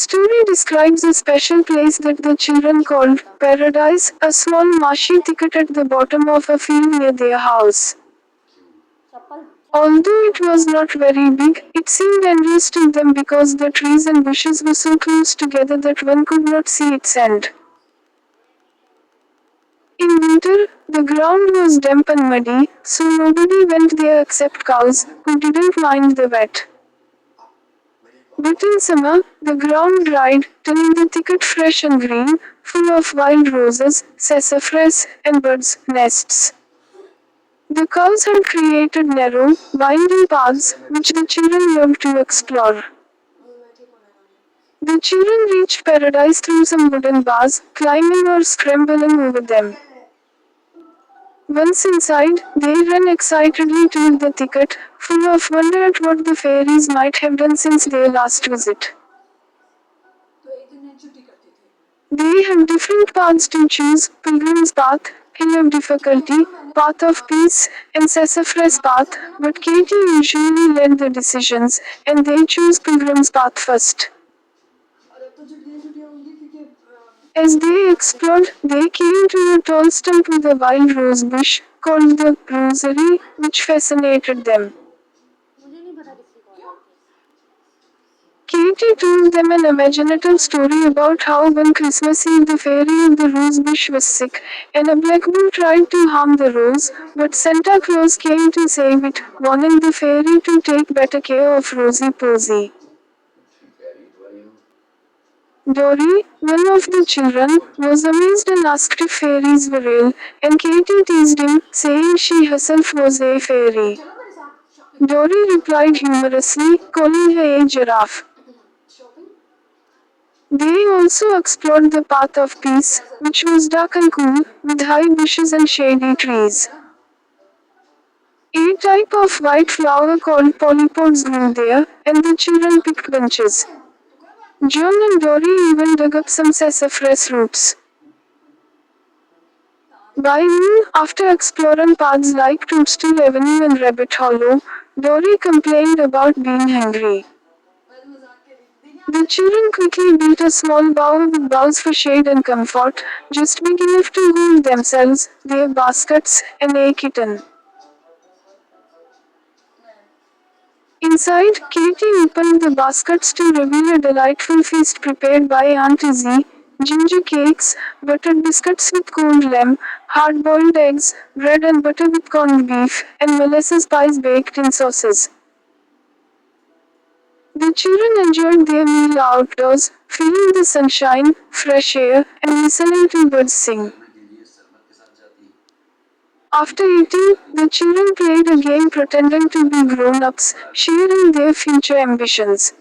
Story describes a special place that the children called Paradise, a small marshy thicket at the bottom of a field near their house. Although it was not very big, it seemed endless to them because the trees and bushes were so close together that one could not see its end. In winter, the ground was damp and muddy, so nobody went there except cows, who didn't mind the wet. But in summer, the ground dried, turning the thicket fresh and green, full of wild roses, sassafras, and birds' nests. The cows had created narrow, winding paths, which the children loved to explore. The children reached paradise through some wooden bars, climbing or scrambling over them. Once inside, they ran excitedly toward the thicket, full of wonder at what the fairies might have done since their last visit. They had different paths to choose: Pilgrim's Path, Hill of Difficulty, Path of Peace, and Sassafras Path, but Katy usually led the decisions, and they chose Pilgrim's Path first. As they explored, they came to a tall stump with a wild rose bush, called the rosary, which fascinated them. Katie told them an imaginative story about how one Christmas Eve the fairy of the rose bush was sick, and a black bull tried to harm the rose, but Santa Claus came to save it, warning the fairy to take better care of Rosie Posy. Dory, one of the children, was amazed and asked if fairies were real, and Katie teased him, saying she herself was a fairy. Dory replied humorously, calling her a giraffe. They also explored the Path of Peace, which was dark and cool, with high bushes and shady trees. A type of white flower called polypods grew there, and the children picked bunches. John and Dory even dug up some sassafras roots. By noon, after exploring paths like Toadstool Avenue and Rabbit Hollow, Dory complained about being hungry. The children quickly built a small bower with boughs for shade and comfort, just big enough to hold themselves, their baskets, and a kitten. Inside, Katie opened the baskets to reveal a delightful feast prepared by Aunt Izzy: ginger cakes, buttered biscuits with cold lamb, hard-boiled eggs, bread and butter with corned beef, and molasses pies baked in sauces. The children enjoyed their meal outdoors, feeling the sunshine, fresh air, and listening to birds sing. After eating, the children played a game pretending to be grown-ups, sharing their future ambitions.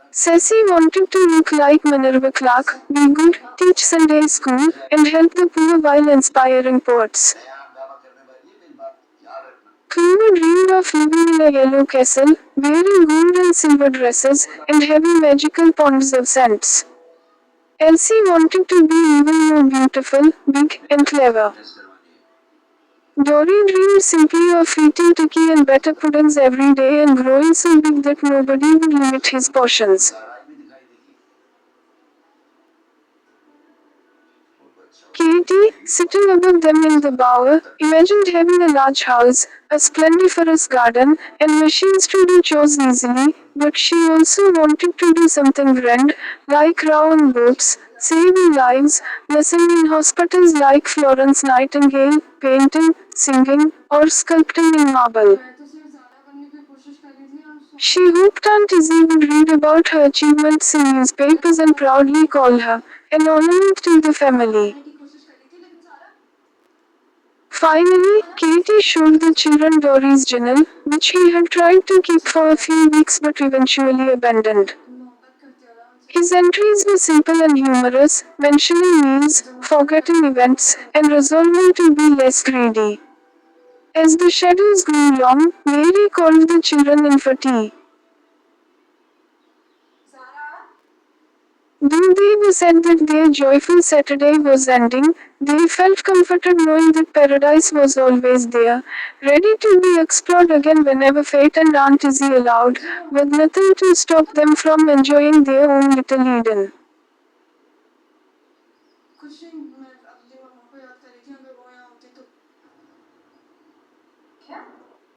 Sassy wanted to look like Minerva Clark, be good, teach Sunday school, and help the poor while inspiring poets. Clover dreamed of living in a yellow castle, wearing gold and silver dresses, and having magical ponds of scents. Elsie wanted to be even more beautiful, big, and clever. Dory dreamed simply of eating turkey and batter puddings every day and growing so big that nobody would limit his portions. Katie, sitting above them in the bower, imagined having a large house, a splendiferous garden, and machines to do chores easily, but she also wanted to do something grand, like row on boats, saving lives, nursing in hospitals like Florence Nightingale, painting, singing, or sculpting in marble. She hoped Aunt Izzy would read about her achievements in newspapers and proudly call her an ornament to the family. Finally, Katie showed the children Dory's journal, which he had tried to keep for a few weeks but eventually abandoned. His entries were simple and humorous, mentioning meals, forgotten events, and resolving to be less greedy. As the shadows grew long, Mary called the children in for tea. Though they were sad that their joyful Saturday was ending, they felt comforted knowing that paradise was always there, ready to be explored again whenever fate and Aunt Izzy allowed, with nothing to stop them from enjoying their own little Eden.